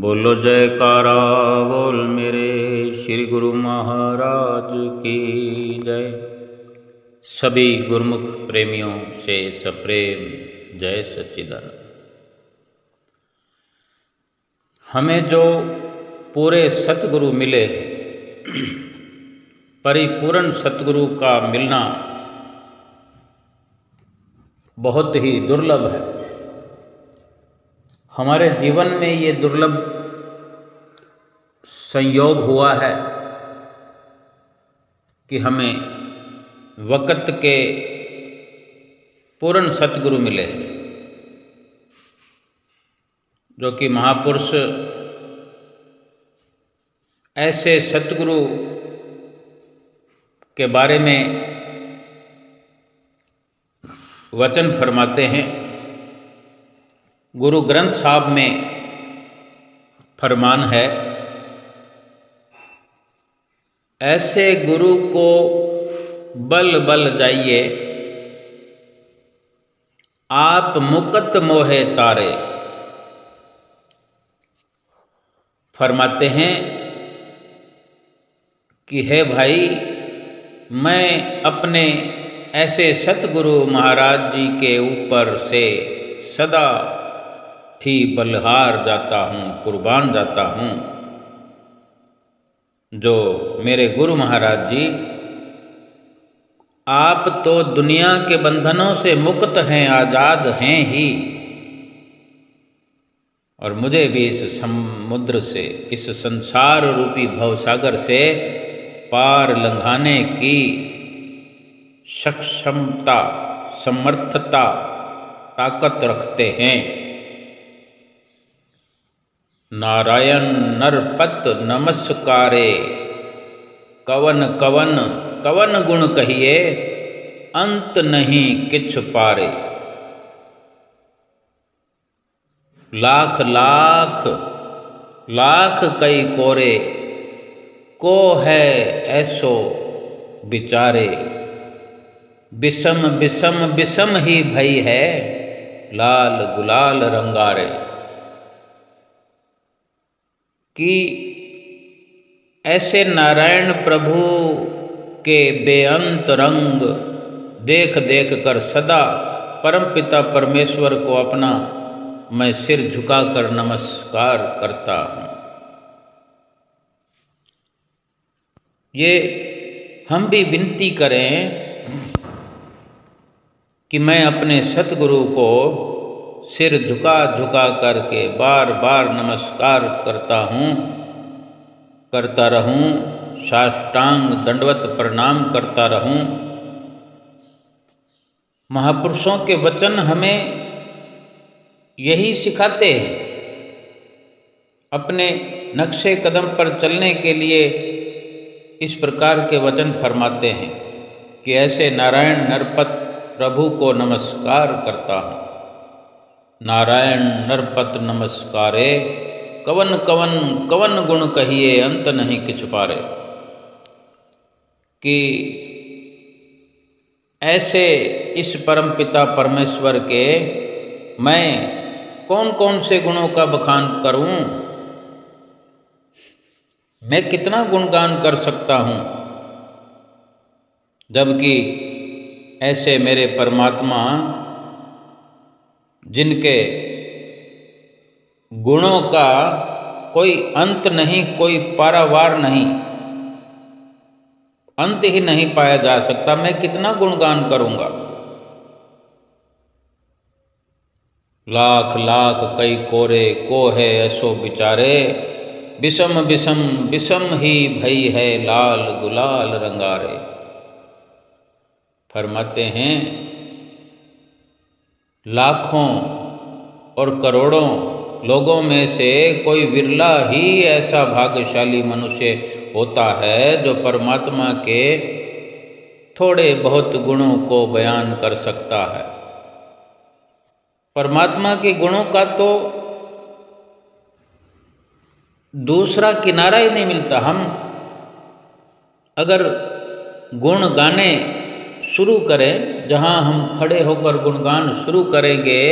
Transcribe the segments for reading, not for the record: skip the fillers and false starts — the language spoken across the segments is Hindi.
बोलो जयकारा बोल मेरे श्री गुरु महाराज की जय। सभी गुरुमुख प्रेमियों से सप्रेम जय सच्चिदानंद। हमें जो पूरे सतगुरु मिले, परिपूर्ण सतगुरु का मिलना बहुत ही दुर्लभ है। हमारे जीवन में ये दुर्लभ संयोग हुआ है कि हमें वक़्त के पूर्ण सतगुरु मिले हैं, जो कि महापुरुष ऐसे सतगुरु के बारे में वचन फरमाते हैं। गुरु ग्रंथ साहब में फरमान है, ऐसे गुरु को बल बल जाइए, आप मुकत मोहे तारे। फरमाते हैं कि हे भाई, मैं अपने ऐसे सतगुरु महाराज जी के ऊपर से सदा ही बलिहार जाता हूँ, कुर्बान जाता हूँ। जो मेरे गुरु महाराज जी, आप तो दुनिया के बंधनों से मुक्त हैं, आज़ाद हैं ही, और मुझे भी इस समुद्र से, इस संसार रूपी भवसागर से पार लंघाने की सक्षमता, समर्थता, ताकत रखते हैं। नारायण नरपत नमस्कारे, कवन कवन कवन गुण कहिए, अंत नहीं किछ पारे। लाख लाख लाख कई कोरे, को है ऐसो बिचारे। बिसम बिसम बिसम ही भई है, लाल गुलाल रंगारे। कि ऐसे नारायण प्रभु के बेअंत रंग देख देख कर सदा परमपिता परमेश्वर को अपना मैं सिर झुकाकर नमस्कार करता हूँ। ये हम भी विनती करें कि मैं अपने सतगुरु को सिर झुका झुका करके बार बार नमस्कार करता हूँ, करता रहूँ, साष्टांग दंडवत प्रणाम करता रहूँ। महापुरुषों के वचन हमें यही सिखाते हैं। अपने नक्शे कदम पर चलने के लिए इस प्रकार के वचन फरमाते हैं कि ऐसे नारायण नरपत प्रभु को नमस्कार करता हूँ। नारायण नरपत नमस्कारे, कवन कवन कवन गुण कहिए, अंत नहीं किछ पारे। कि ऐसे इस परमपिता परमेश्वर के मैं कौन कौन से गुणों का बखान करूं, मैं कितना गुणगान कर सकता हूं, जबकि ऐसे मेरे परमात्मा जिनके गुणों का कोई अंत नहीं, कोई पारावार नहीं, अंत ही नहीं पाया जा सकता, मैं कितना गुणगान करूंगा। लाख लाख कई कोरे, को है ऐसो बिचारे। बिसम बिसम बिसम ही भई है, लाल गुलाल रंगारे। फरमाते हैं, लाखों और करोड़ों लोगों में से कोई विरला ही ऐसा भाग्यशाली मनुष्य होता है जो परमात्मा के थोड़े बहुत गुणों को बयान कर सकता है। परमात्मा के गुणों का तो दूसरा किनारा ही नहीं मिलता। हम अगर गुण गाने शुरू करें, जहाँ हम खड़े होकर गुणगान शुरू करेंगे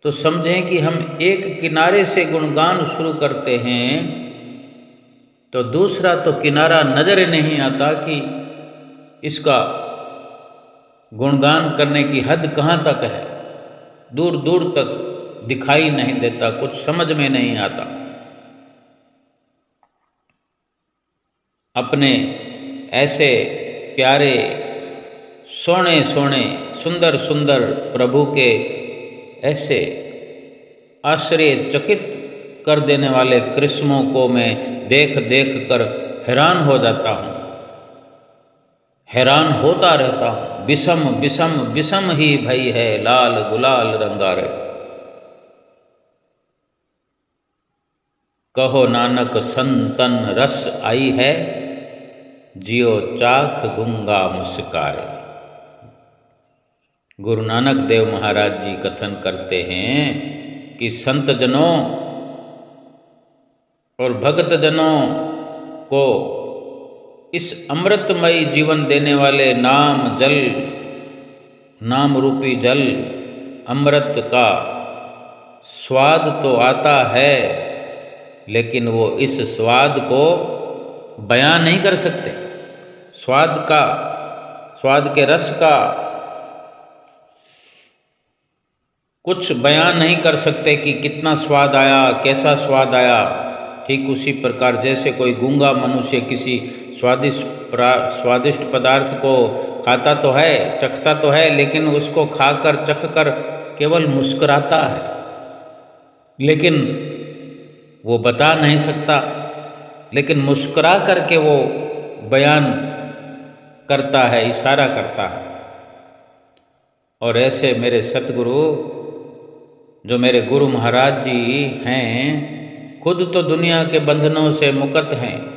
तो समझें कि हम एक किनारे से गुणगान शुरू करते हैं तो दूसरा तो किनारा नजर नहीं आता कि इसका गुणगान करने की हद कहाँ तक है। दूर दूर तक दिखाई नहीं देता, कुछ समझ में नहीं आता। अपने ऐसे प्यारे सोने सोने सुंदर सुंदर प्रभु के ऐसे आश्चर्यचकित कर देने वाले कृष्णों को मैं देख देख कर हैरान हो जाता हूँ, हैरान होता रहता हूँ। विषम विषम विषम ही भई है लाल गुलाल रंगारे। कहो नानक संतन रस आई है, जियो चाख गुंगा मुस्कारे। गुरु नानक देव महाराज जी कथन करते हैं कि संत जनों और भक्त जनों को इस अमृतमयी जीवन देने वाले नाम जल, नाम रूपी जल अमृत का स्वाद तो आता है, लेकिन वो इस स्वाद को बयान नहीं कर सकते। स्वाद के रस का कुछ बयान नहीं कर सकते कि कितना स्वाद आया, कैसा स्वाद आया। ठीक उसी प्रकार जैसे कोई गूंगा मनुष्य किसी स्वादिष्ट पदार्थ को खाता तो है, चखता तो है, लेकिन उसको खाकर चखकर केवल मुस्कुराता है, लेकिन वो बता नहीं सकता। लेकिन मुस्कुरा करके वो बयान करता है, इशारा करता है। और ऐसे मेरे सतगुरु, जो मेरे गुरु महाराज जी हैं, खुद तो दुनिया के बंधनों से मुक्त हैं,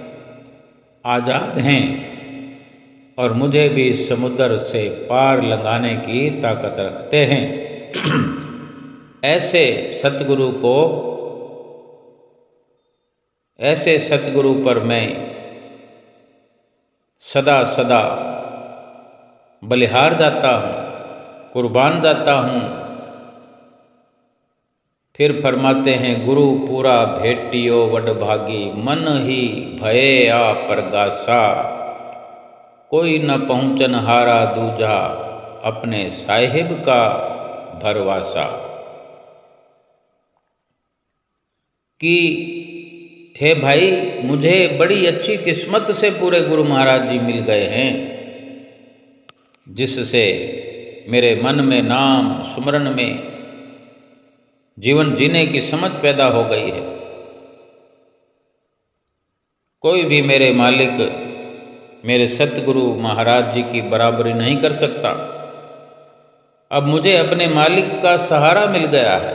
आज़ाद हैं, और मुझे भी समुद्र से पार लगाने की ताकत रखते हैं। ऐसे सतगुरु पर मैं सदा सदा बलिहार जाता हूँ, कुर्बान जाता हूँ। फिर फरमाते हैं, गुरु पूरा भेटियो वडभागी, मन ही भये आ परगासा। कोई न पहुँचन हारा दूजा, अपने साहिब का भरवासा। कि हे भाई, मुझे बड़ी अच्छी किस्मत से पूरे गुरु महाराज जी मिल गए हैं, जिससे मेरे मन में नाम सुमरन में जीवन जीने की समझ पैदा हो गई है। कोई भी मेरे मालिक, मेरे सतगुरु महाराज जी की बराबरी नहीं कर सकता। अब मुझे अपने मालिक का सहारा मिल गया है।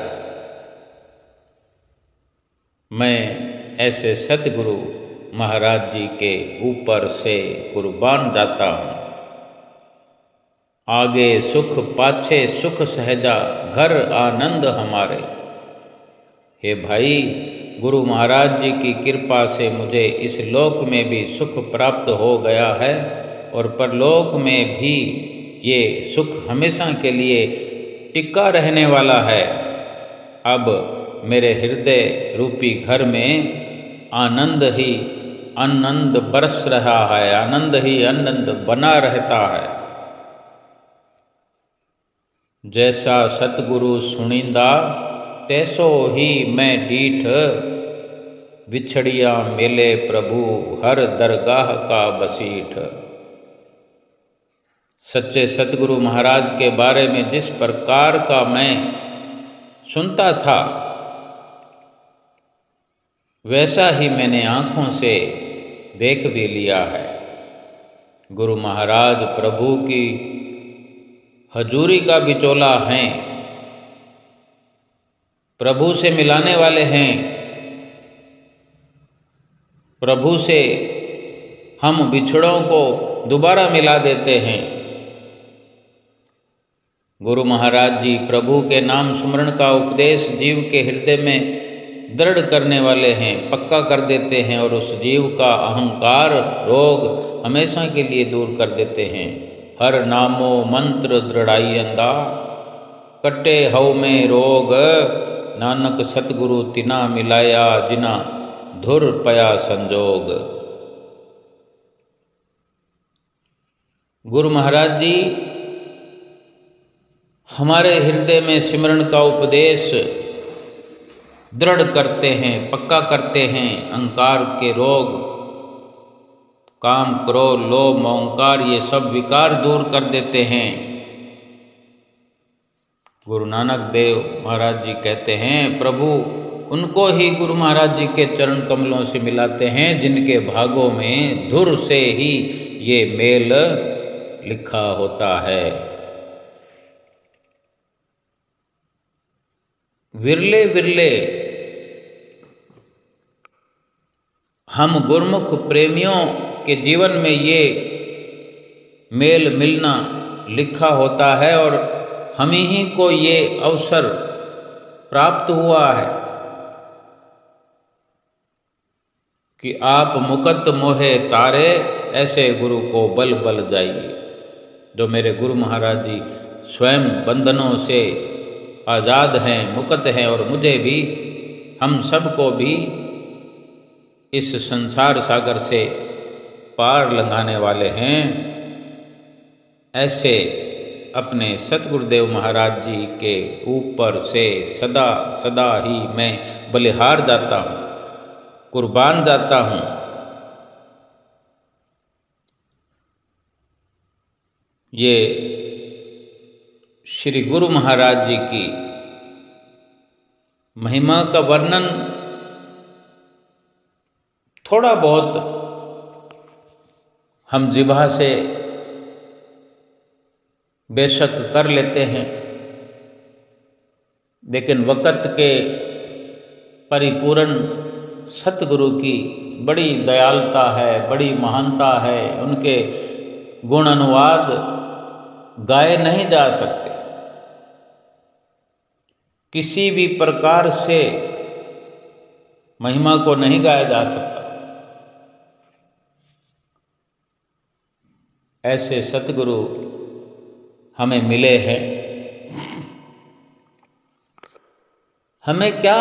मैं ऐसे सतगुरु महाराज जी के ऊपर से कुर्बान जाता हूँ। आगे सुख पाछे सुख सहजा, घर आनंद हमारे। हे भाई, गुरु महाराज जी की कृपा से मुझे इस लोक में भी सुख प्राप्त हो गया है, और परलोक में भी ये सुख हमेशा के लिए टिका रहने वाला है। अब मेरे हृदय रूपी घर में आनंद ही आनंद बरस रहा है, आनंद ही आनंद बना रहता है। जैसा सतगुरु सुनिंदा, तैसो ही मैं डीठ। विछड़िया मेले प्रभु, हर दरगाह का बसीठ। सच्चे सतगुरु महाराज के बारे में जिस प्रकार का मैं सुनता था, वैसा ही मैंने आँखों से देख भी लिया है। गुरु महाराज प्रभु की हजूरी का बिचौला हैं, प्रभु से मिलाने वाले हैं। प्रभु से हम बिछड़ों को दोबारा मिला देते हैं। गुरु महाराज जी प्रभु के नाम सुमरण का उपदेश जीव के हृदय में दृढ़ करने वाले हैं, पक्का कर देते हैं, और उस जीव का अहंकार रोग हमेशा के लिए दूर कर देते हैं। हर नामो मंत्र दृढ़ाई अंदा, कटे हव में रोग, नानक सतगुरु तिना मिलाया, जिना धुर पया संजोग। गुरु महाराज जी हमारे हृदय में सिमरन का उपदेश दृढ़ करते हैं, पक्का करते हैं। अहंकार के रोग, काम, क्रोध, लोभ, अहंकार, ये सब विकार दूर कर देते हैं। गुरु नानक देव महाराज जी कहते हैं, प्रभु उनको ही गुरु महाराज जी के चरण कमलों से मिलाते हैं जिनके भागों में धुर से ही ये मेल लिखा होता है। विरले विरले हम गुरुमुख प्रेमियों के जीवन में ये मेल मिलना लिखा होता है और हम ही को ये अवसर प्राप्त हुआ है कि आप मुकत मोहे तारे, ऐसे गुरु को बल बल जाइए। जो मेरे गुरु महाराज जी स्वयं बंधनों से आज़ाद हैं, मुक्त हैं और मुझे भी, हम सबको भी इस संसार सागर से पार लंघाने वाले हैं, ऐसे अपने सतगुरुदेव महाराज जी के ऊपर से सदा सदा ही मैं बलिहार जाता हूँ, कुर्बान जाता हूँ। ये श्री गुरु महाराज जी की महिमा का वर्णन थोड़ा बहुत हम जिह्वा से बेशक कर लेते हैं, लेकिन वक़्त के परिपूर्ण सतगुरु की बड़ी दयालुता है, बड़ी महानता है। उनके गुण अनुवाद गाए नहीं जा सकते, किसी भी प्रकार से महिमा को नहीं गाया जा सकता। ऐसे सतगुरु हमें मिले हैं। हमें क्या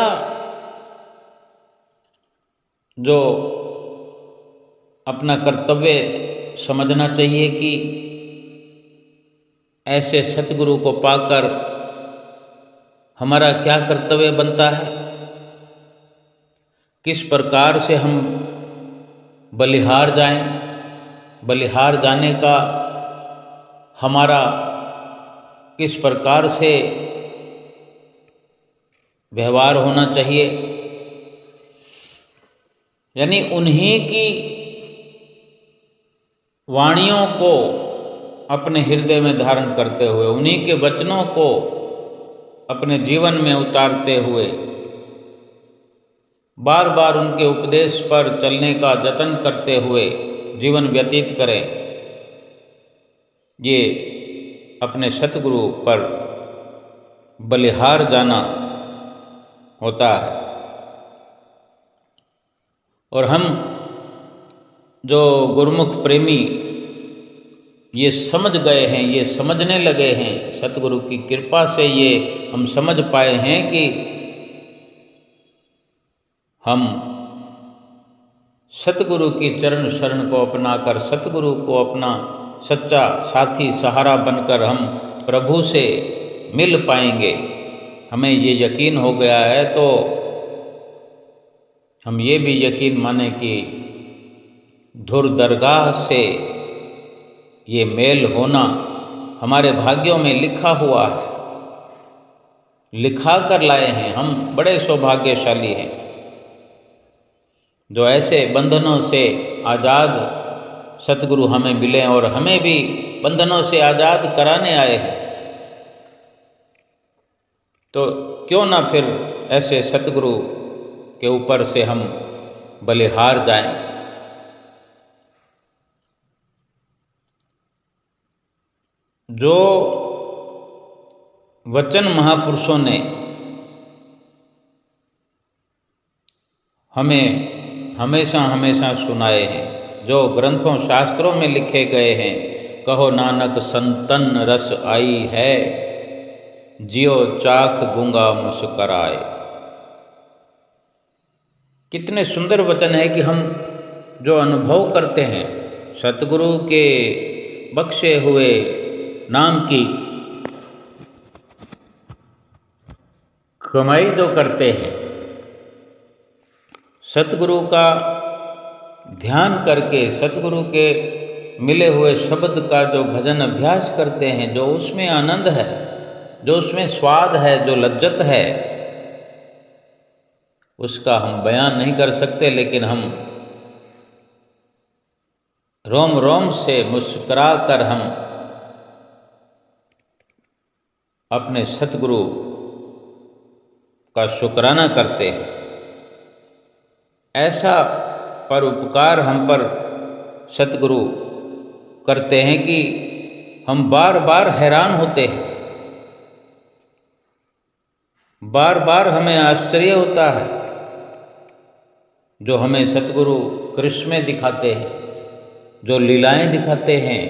जो अपना कर्तव्य समझना चाहिए कि ऐसे सतगुरु को पाकर हमारा क्या कर्तव्य बनता है, किस प्रकार से हम बलिहार जाएं, बलिहार जाने का हमारा किस प्रकार से व्यवहार होना चाहिए। यानी उन्हीं की वाणियों को अपने हृदय में धारण करते हुए, उन्हीं के वचनों को अपने जीवन में उतारते हुए, बार बार उनके उपदेश पर चलने का जतन करते हुए जीवन व्यतीत करें। ये अपने सतगुरु पर बलिहार जाना होता है। और हम जो गुरुमुख प्रेमी ये समझ गए हैं, ये समझने लगे हैं, सतगुरु की कृपा से ये हम समझ पाए हैं कि हम सतगुरु की चरण शरण को अपनाकर, सतगुरु को अपना सच्चा साथी सहारा बनकर हम प्रभु से मिल पाएंगे। हमें ये यकीन हो गया है, तो हम ये भी यकीन माने कि धुर दरगाह से ये मेल होना हमारे भाग्यों में लिखा हुआ है, लिखा कर लाए हैं। हम बड़े सौभाग्यशाली हैं जो ऐसे बंधनों से आज़ाद सतगुरु हमें मिले और हमें भी बंधनों से आज़ाद कराने आए हैं। तो क्यों ना फिर ऐसे सतगुरु के ऊपर से हम बलिहार जाएं। जो वचन महापुरुषों ने हमें हमेशा हमेशा सुनाए हैं, जो ग्रंथों शास्त्रों में लिखे गए हैं, कहो नानक संतन रस आई है, जियो चाख गूंगा मुस्कराए। कितने सुंदर वचन है कि हम जो अनुभव करते हैं, सतगुरु के बख्शे हुए नाम की कमाई जो करते हैं, सतगुरु का ध्यान करके, सतगुरु के मिले हुए शब्द का जो भजन अभ्यास करते हैं, जो उसमें आनंद है, जो उसमें स्वाद है, जो लज्जत है, उसका हम बयान नहीं कर सकते। लेकिन हम रोम रोम से मुस्कुरा कर हम अपने सतगुरु का शुक्राना करते हैं। ऐसा परोपकार हम पर सतगुरु करते हैं कि हम बार बार हैरान होते हैं, बार बार हमें आश्चर्य होता है जो हमें सतगुरु कृष्ण दिखाते हैं, जो लीलाएं दिखाते हैं।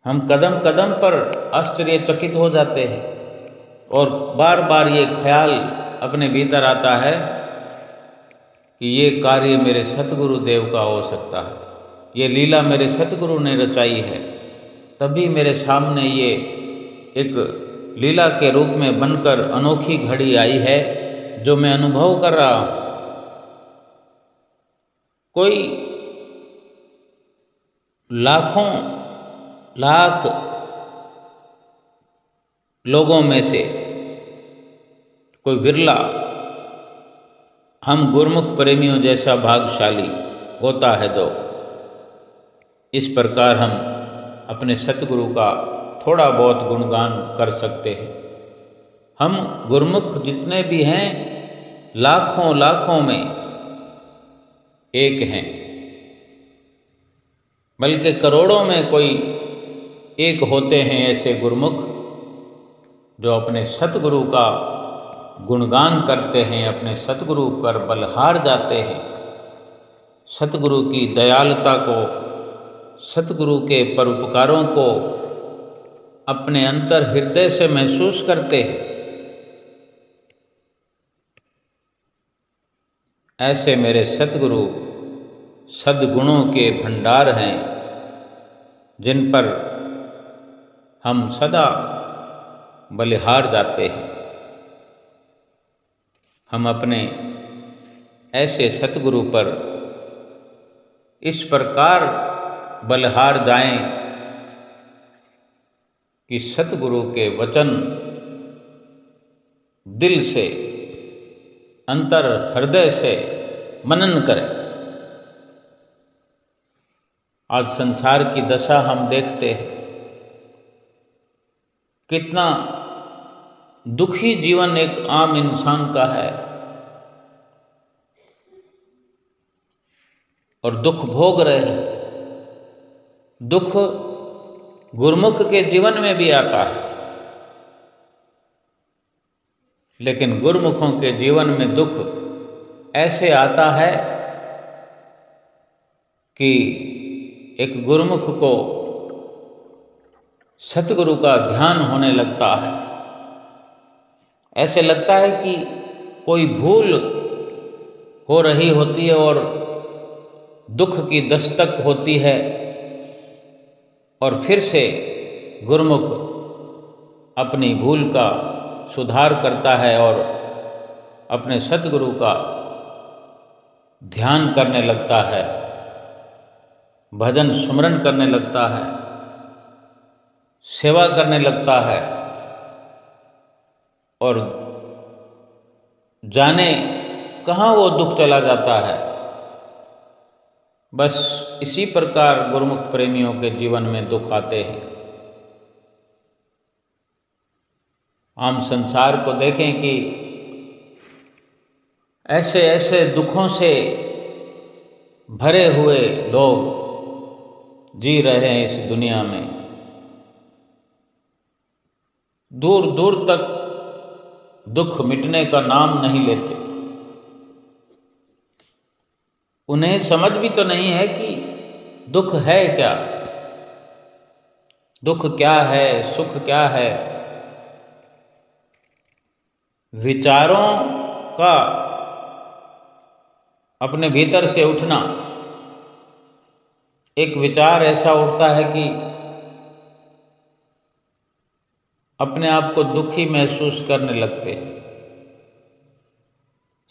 हम कदम कदम पर आश्चर्यचकित हो जाते हैं और बार बार ये ख्याल अपने भीतर आता है कि ये कार्य मेरे सतगुरु देव का हो सकता है, ये लीला मेरे सतगुरु ने रचाई है, तभी मेरे सामने ये एक लीला के रूप में बनकर अनोखी घड़ी आई है जो मैं अनुभव कर रहा हूँ। कोई लाखों लाख लोगों में से कोई विरला हम गुरमुख प्रेमियों जैसा भाग्यशाली होता है जो इस प्रकार हम अपने सतगुरु का थोड़ा बहुत गुणगान कर सकते हैं। हम गुरमुख जितने भी हैं लाखों लाखों में एक हैं, बल्कि करोड़ों में कोई एक होते हैं ऐसे गुरमुख जो अपने सतगुरु का गुणगान करते हैं, अपने सतगुरु पर बलहार जाते हैं, सतगुरु की दयालुता को, सतगुरु के परोपकारों को अपने अंतर हृदय से महसूस करते हैं। ऐसे मेरे सतगुरु सद्गुणों के भंडार हैं जिन पर हम सदा बलिहार जाते हैं। हम अपने ऐसे सतगुरु पर इस प्रकार बलिहार जाएं कि सतगुरु के वचन दिल से, अंतर हृदय से मनन करें। आज संसार की दशा हम देखते हैं, कितना दुखी जीवन एक आम इंसान का है और दुख भोग रहे हैं। दुख गुरमुख के जीवन में भी आता है, लेकिन गुरमुखों के जीवन में दुख ऐसे आता है कि एक गुरमुख को सतगुरु का ध्यान होने लगता है। ऐसे लगता है कि कोई भूल हो रही होती है और दुख की दस्तक होती है और फिर से गुरमुख अपनी भूल का सुधार करता है और अपने सतगुरु का ध्यान करने लगता है, भजन सुमरन करने लगता है, सेवा करने लगता है और जाने कहाँ वो दुख चला जाता है। बस इसी प्रकार गुरमुख प्रेमियों के जीवन में दुख आते हैं। आम संसार को देखें कि ऐसे ऐसे दुखों से भरे हुए लोग जी रहे हैं इस दुनिया में। दूर दूर तक दुख मिटने का नाम नहीं लेते। उन्हें समझ भी तो नहीं है कि दुख है क्या, दुख क्या है, सुख क्या है। विचारों का अपने भीतर से उठना, एक विचार ऐसा उठता है कि अपने आप को दुखी महसूस करने लगते हैं।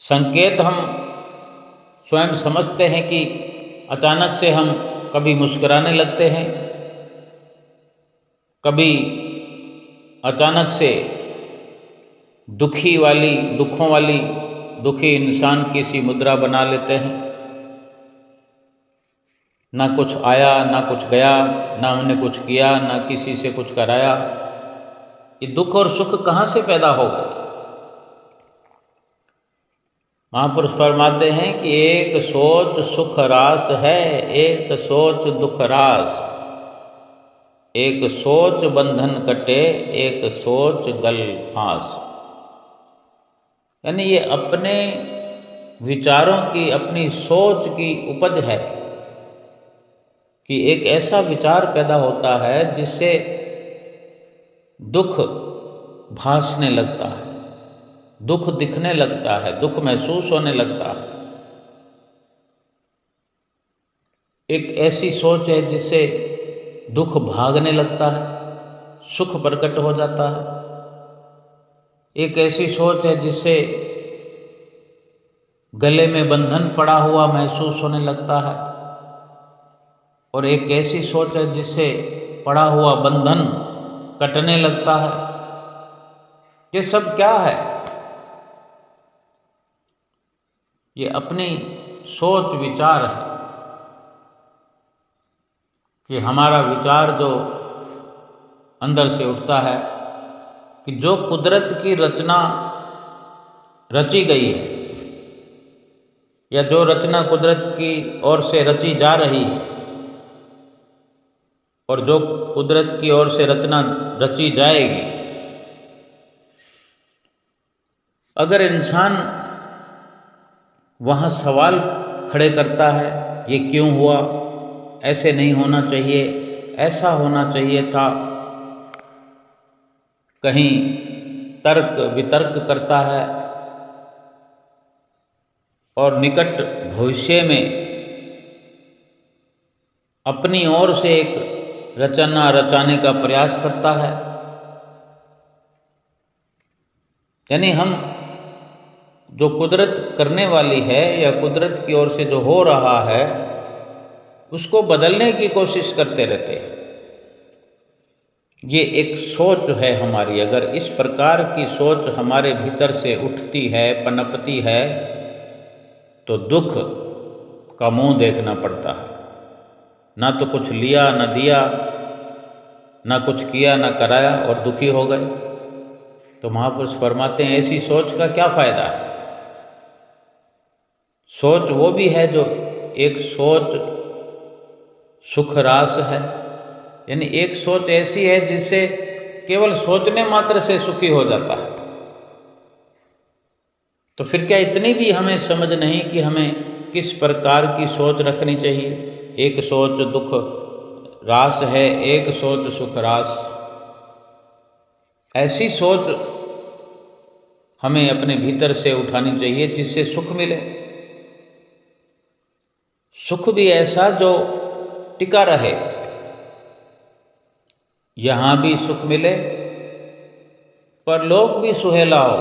संकेत हम स्वयं समझते हैं कि अचानक से हम कभी मुस्कुराने लगते हैं, कभी अचानक से दुखी इंसान की सी मुद्रा बना लेते हैं। ना कुछ आया ना कुछ गया, ना हमने कुछ किया ना किसी से कुछ कराया। ये दुख और सुख कहाँ से पैदा हो गए? महापुरुष फरमाते हैं कि एक सोच सुख रास है, एक सोच दुख रास, एक सोच बंधन कटे, एक सोच गल फांस। यानी ये अपने विचारों की, अपनी सोच की उपज है कि एक ऐसा विचार पैदा होता है जिससे दुख भासने लगता है, दुख दिखने लगता है, दुख महसूस होने लगता है। एक ऐसी सोच है जिससे दुख भागने लगता है, सुख प्रकट हो जाता है। एक ऐसी सोच है जिससे गले में बंधन पड़ा हुआ महसूस होने लगता है, और एक ऐसी सोच है जिससे पड़ा हुआ बंधन कटने लगता है। ये सब क्या है? ये अपनी सोच विचार है कि हमारा विचार जो अंदर से उठता है कि जो कुदरत की रचना रची गई है, या जो रचना कुदरत की ओर से रची जा रही है, और जो कुदरत की ओर से रचना रची जाएगी, अगर इंसान वहाँ सवाल खड़े करता है, ये क्यों हुआ, ऐसे नहीं होना चाहिए, ऐसा होना चाहिए था, कहीं तर्क वितर्क करता है और निकट भविष्य में अपनी ओर से एक रचना रचाने का प्रयास करता है, यानी हम जो कुदरत करने वाली है या कुदरत की ओर से जो हो रहा है उसको बदलने की कोशिश करते रहते हैं। ये एक सोच है हमारी। अगर इस प्रकार की सोच हमारे भीतर से उठती है, पनपती है, तो दुख का मुंह देखना पड़ता है। ना तो कुछ लिया ना दिया, ना कुछ किया ना कराया, और दुखी हो गए। तो महापुरुष फरमाते हैं ऐसी सोच का क्या फायदा है? सोच वो भी है जो एक सोच सुख रास है, यानी एक सोच ऐसी है जिससे केवल सोचने मात्र से सुखी हो जाता है। तो फिर क्या इतनी भी हमें समझ नहीं कि हमें किस प्रकार की सोच रखनी चाहिए? एक सोच दुख रास है, एक सोच सुख रास। ऐसी सोच हमें अपने भीतर से उठानी चाहिए जिससे सुख मिले। सुख भी ऐसा जो टिका रहे, यहाँ भी सुख मिले, परलोक भी सुहेला हो।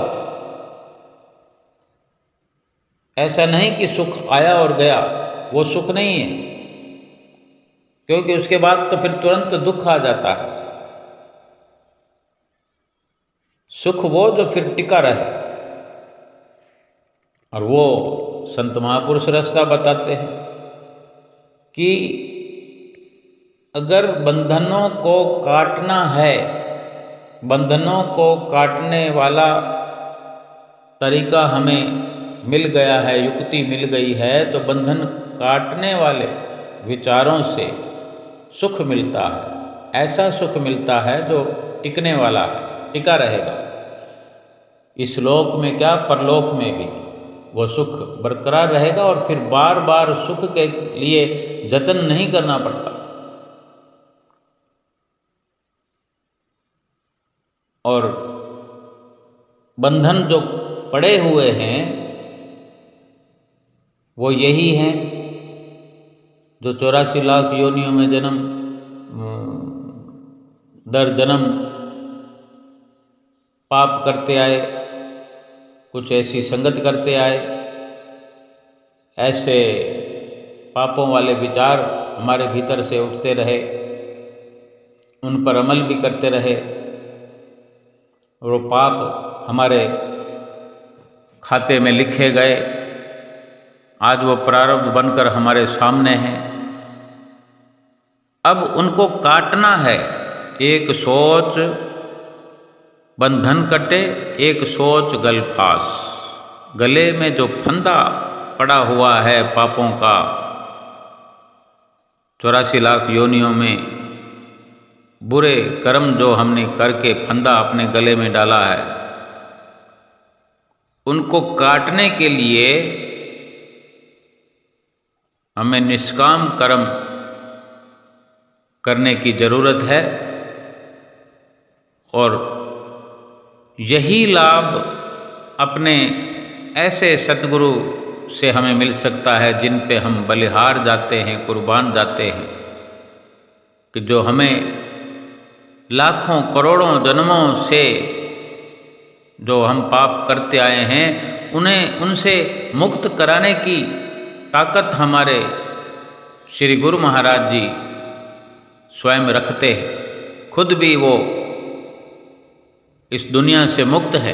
ऐसा नहीं कि सुख आया और गया, वो सुख नहीं है, क्योंकि उसके बाद तो फिर तुरंत दुख आ जाता है। सुख वो जो फिर टिका रहे, और वो संत महापुरुष रास्ता बताते हैं कि अगर बंधनों को काटना है, बंधनों को काटने वाला तरीका हमें मिल गया है, युक्ति मिल गई है, तो बंधन काटने वाले विचारों से सुख मिलता है। ऐसा सुख मिलता है जो टिकने वाला है, टिका रहेगा। इस लोक में क्या, परलोक में भी वो सुख बरकरार रहेगा, और फिर बार बार सुख के लिए जतन नहीं करना पड़ता। और बंधन जो पड़े हुए हैं वो यही हैं जो 84 लाख योनियों में जन्म दर जन्म पाप करते आए, कुछ ऐसी संगत करते आए, ऐसे पापों वाले विचार हमारे भीतर से उठते रहे, उन पर अमल भी करते रहे और वो पाप हमारे खाते में लिखे गए। आज वो प्रारब्ध बनकर हमारे सामने हैं। अब उनको काटना है। एक सोच बंधन कटे, एक सोच गल फास। गले में जो फंदा पड़ा हुआ है पापों का, 84 लाख योनियों में बुरे कर्म जो हमने करके फंदा अपने गले में डाला है, उनको काटने के लिए हमें निष्काम कर्म करने की जरूरत है। और यही लाभ अपने ऐसे सद्गुरु से हमें मिल सकता है जिन पे हम बलिहार जाते हैं, कुर्बान जाते हैं, कि जो हमें लाखों करोड़ों जन्मों से जो हम पाप करते आए हैं उन्हें उनसे मुक्त कराने की ताकत हमारे श्री गुरु महाराज जी स्वयं रखते हैं। खुद भी वो इस दुनिया से मुक्त है,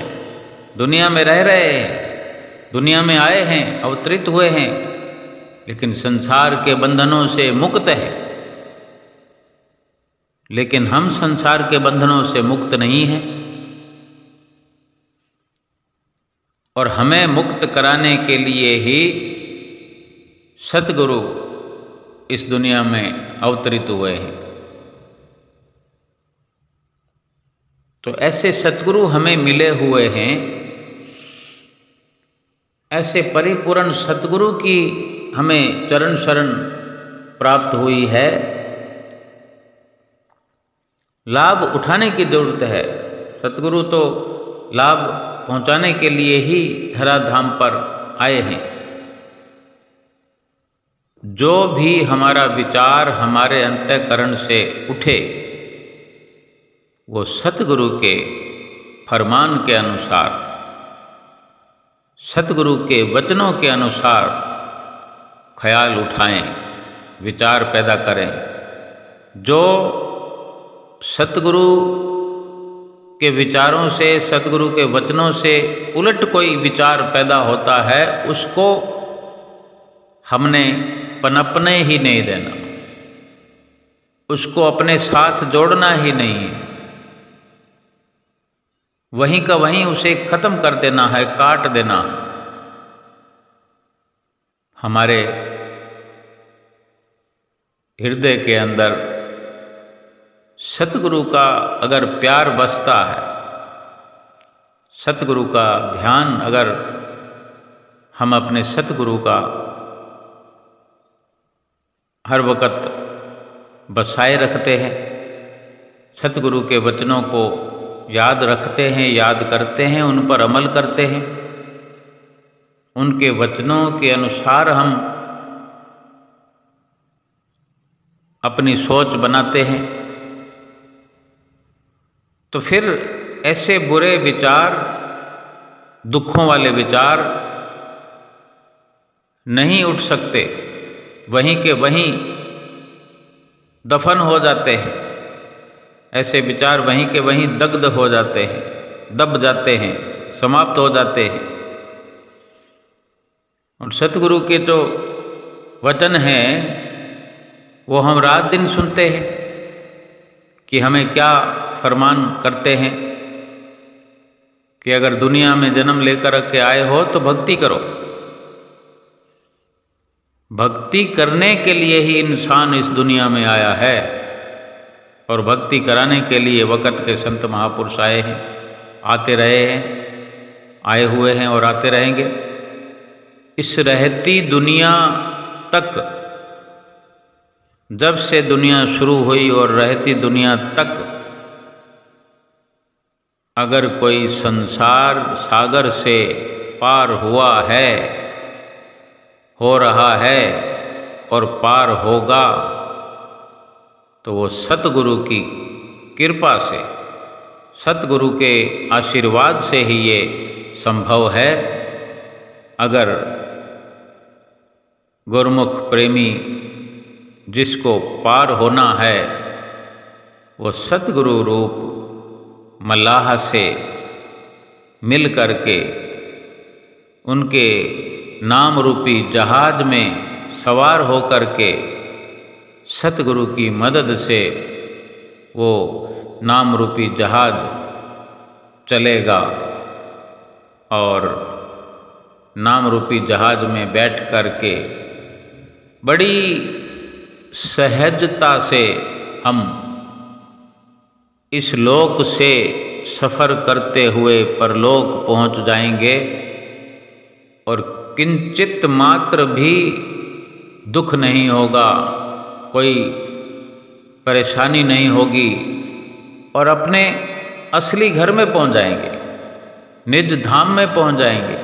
दुनिया में रह रहे हैं, दुनिया में आए हैं, अवतरित हुए हैं, लेकिन संसार के बंधनों से मुक्त है। लेकिन हम संसार के बंधनों से मुक्त नहीं हैं और हमें मुक्त कराने के लिए ही सतगुरु इस दुनिया में अवतरित हुए हैं। तो ऐसे सतगुरु हमें मिले हुए हैं, ऐसे परिपूर्ण सतगुरु की हमें चरण शरण प्राप्त हुई है। लाभ उठाने की जरूरत है। सतगुरु तो लाभ पहुंचाने के लिए ही धराधाम पर आए हैं। जो भी हमारा विचार हमारे अंतःकरण से उठे वो सतगुरु के फरमान के अनुसार, सतगुरु के वचनों के अनुसार ख्याल उठाएं, विचार पैदा करें। जो सतगुरु के विचारों से, सतगुरु के वचनों से उलट कोई विचार पैदा होता है, उसको हमने पनपने ही नहीं देना, उसको अपने साथ जोड़ना ही नहीं है। वहीं का वहीं उसे खत्म कर देना है, काट देना। हमारे हृदय के अंदर सतगुरु का अगर प्यार बसता है, सतगुरु का ध्यान अगर हम अपने सतगुरु का हर वक़्त बसाए रखते हैं, सतगुरु के वचनों को याद रखते हैं, याद करते हैं, उन पर अमल करते हैं, उनके वचनों के अनुसार हम अपनी सोच बनाते हैं, तो फिर ऐसे बुरे विचार, दुखों वाले विचार नहीं उठ सकते, वहीं के वहीं दफन हो जाते हैं। ऐसे विचार वहीं के वहीं दग्ध हो जाते हैं, दब जाते हैं, समाप्त हो जाते हैं। और सतगुरु के जो वचन हैं वो हम रात दिन सुनते हैं कि हमें क्या फरमान करते हैं कि अगर दुनिया में जन्म लेकर के आए हो तो भक्ति करो। भक्ति करने के लिए ही इंसान इस दुनिया में आया है और भक्ति कराने के लिए वक़्त के संत महापुरुष आए हैं, आते रहे हैं, आए हुए हैं और आते रहेंगे। इस रहती दुनिया तक, जब से दुनिया शुरू हुई और रहती दुनिया तक अगर कोई संसार सागर से पार हुआ है, हो रहा है और पार होगा, तो वो सतगुरु की कृपा से, सतगुरु के आशीर्वाद से ही ये संभव है। अगर गुरुमुख प्रेमी जिसको पार होना है, वो सतगुरु रूप मल्लाह से मिल करके उनके नाम रूपी जहाज में सवार हो करके सतगुरु की मदद से वो नाम रूपी जहाज चलेगा और नाम रूपी जहाज में बैठ करके बड़ी सहजता से हम इस लोक से सफ़र करते हुए परलोक पहुंच जाएंगे और किंचित मात्र भी दुख नहीं होगा, कोई परेशानी नहीं होगी और अपने असली घर में पहुंच जाएंगे, निज धाम में पहुंच जाएंगे।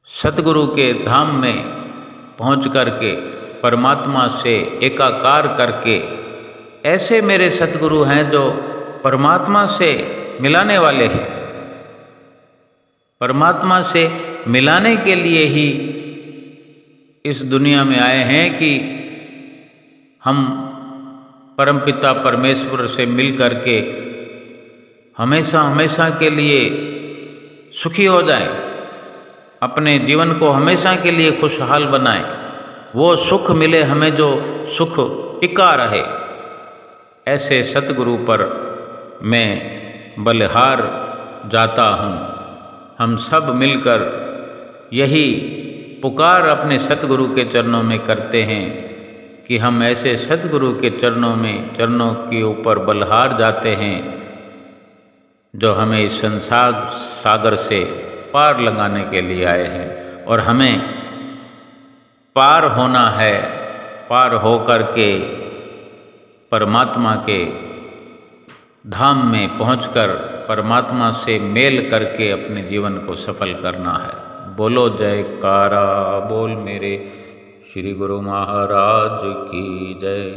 सतगुरु के धाम में पहुंच करके परमात्मा से एकाकार करके, ऐसे मेरे सतगुरु हैं जो परमात्मा से मिलाने वाले हैं। परमात्मा से मिलाने के लिए ही इस दुनिया में आए हैं कि हम परमपिता परमेश्वर से मिल करके हमेशा हमेशा के लिए सुखी हो जाएं, अपने जीवन को हमेशा के लिए खुशहाल बनाएं, वो सुख मिले हमें जो सुख टिका रहे। ऐसे सतगुरु पर मैं बलिहार जाता हूँ। हम सब मिलकर यही पुकार अपने सतगुरु के चरणों में करते हैं कि हम ऐसे सतगुरु के चरणों के ऊपर बलिहार जाते हैं जो हमें इस संसार सागर से पार लगाने के लिए आए हैं और हमें पार होना है। पार होकर के परमात्मा के धाम में पहुंचकर परमात्मा से मेल करके अपने जीवन को सफल करना है। बोलो जयकारा बोल मेरे श्री गुरु महाराज की जय।